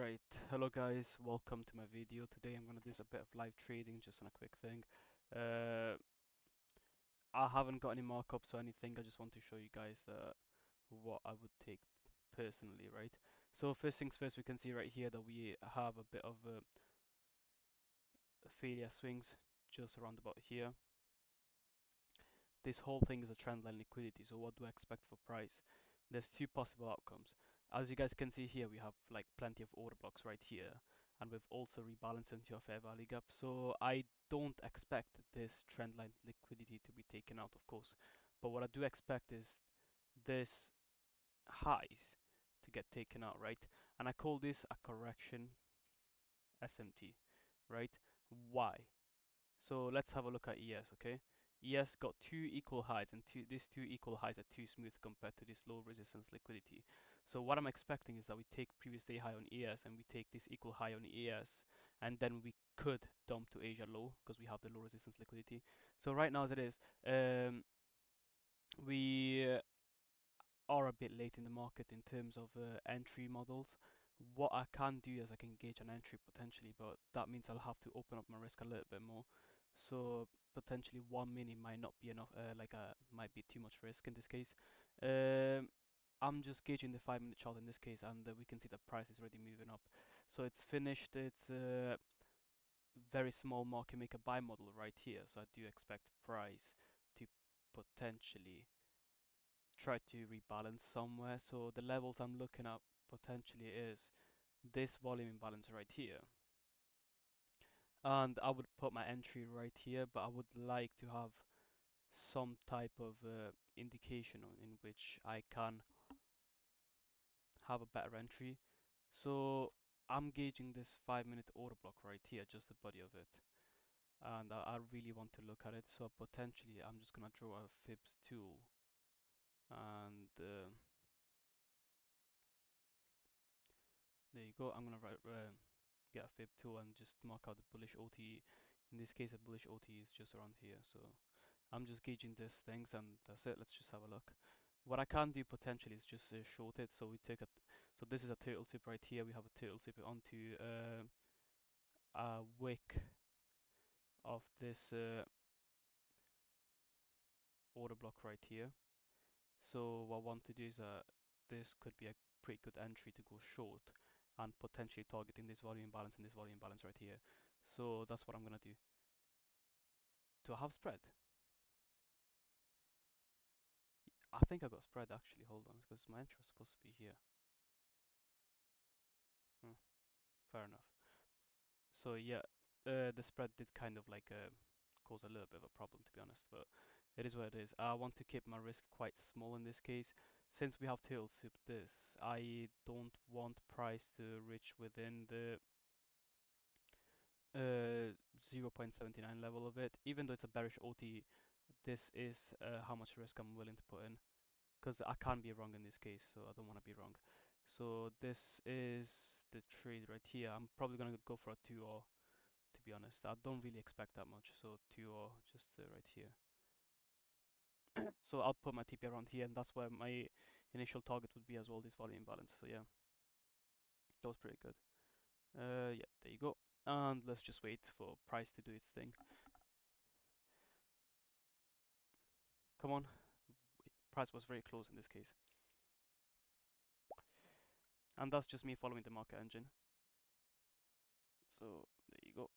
Right, hello guys, welcome to my video. Today I'm gonna do a bit of live trading, just on a quick thing. Uh, I haven't got any markups or anything. I just want to show you guys what I would take personally, right? So first things first, we can see right here that we have a bit of failure swings just around about here. This whole thing is a trendline liquidity. So what do I expect for price? There's two possible outcomes. As you guys can see here, we have like plenty of order blocks right here, and we've also rebalanced into a fair value gap. So I don't expect this trendline liquidity to be taken out, of course, but what I do expect is this highs to get taken out, right? And I call this a correction SMT, right? Why? So let's have a look at ES, okay? ES got two equal highs, and these two equal highs are too smooth compared to this low resistance liquidity. So what I'm expecting is that we take previous day high on ES and we take this equal high on ES, and then we could dump to Asia low because we have the low resistance liquidity. So right now as it is, we are a bit late in the market in terms of entry models. What I can do is I can gauge an entry potentially, but that means I'll have to open up my risk a little bit more. So potentially 1 mini might not be enough, might be too much risk in this case. I'm just gauging the 5 minute chart in this case, and we can see the price is already moving up. So it's finished its very small market maker buy model right here. So I do expect price to potentially try to rebalance somewhere. So the levels I'm looking at potentially is this volume imbalance right here. And I would put my entry right here, but I would like to have some type of indication in which I can have a better entry. So I'm gauging this 5 minute order block right here, just the body of it. And I really want to look at it. So potentially I'm just gonna draw a Fibs tool and there you go. I'm gonna get a fib tool and just mark out the bullish OTE. In this case, a bullish OTE is just around here. So I'm just gauging these things, and that's it. Let's just have a look. What I can do potentially is just short it. So we take a, so this is a turtle tip right here. We have a turtle tip onto a wick of this order block right here. So what I want to do is this could be a pretty good entry to go short and potentially targeting this volume balance and this volume balance right here. So that's what I'm gonna do. Do I have spread? I think I got spread actually. Hold on, because my entry was supposed to be here. Fair enough. So yeah, the spread did kind of like cause a little bit of a problem, to be honest, but it is what it is. I want to keep my risk quite small in this case. Since we have tail soup this, I don't want price to reach within the 0.79 level of it. Even though it's a bearish OT, this is how much risk I'm willing to put in, because I can't be wrong in this case, so I don't want to be wrong. So this is the trade right here. I'm probably gonna go for a 2-or, to be honest. I don't really expect that much, so 2-or just right here. So I'll put my TP around here, and that's where my initial target would be as well, this volume balance. So yeah, that was pretty good. Yeah, there you go. And let's just wait for price to do its thing. Come on. Price was very close in this case. And that's just me following the market engine. So there you go.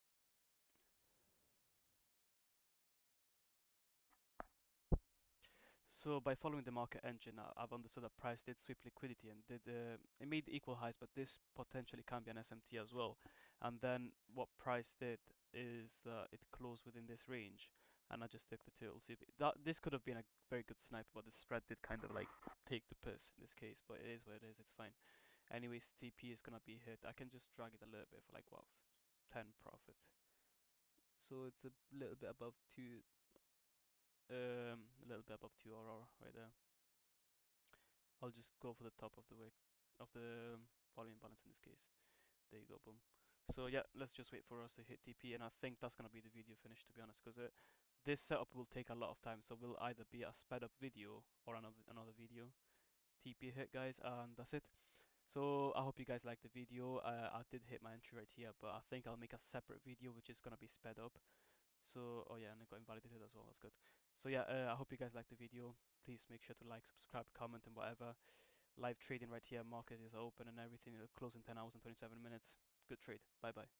So by following the market engine, I've understood that price did sweep liquidity and did it made equal highs, but this potentially can be an SMT as well. And then what price did is that it closed within this range, and I just took the turtle. So this could have been a very good snipe, but the spread did kind of like take the piss in this case. But it is what it is. It's fine. Anyways, TP is gonna be hit. I can just drag it a little bit for like what, 10 profit. So it's a little bit above a little bit above 2 RR right there. I'll just go for the top of the wick of the volume balance in this case. There you go, boom. So yeah, let's just wait for us to hit TP, and I think that's gonna be the video finish, to be honest, because this setup will take a lot of time. So will either be a sped up video or another video. TP hit, guys, and that's it. So I hope you guys liked the video. I did hit my entry right here, but I think I'll make a separate video which is gonna be sped up. So, oh yeah, and it got invalidated as well. That's good. So yeah, I hope you guys liked the video. Please make sure to like, subscribe, comment, and whatever. Live trading right here. Market is open and everything. It'll close in 10 hours and 27 minutes. Good trade. Bye bye.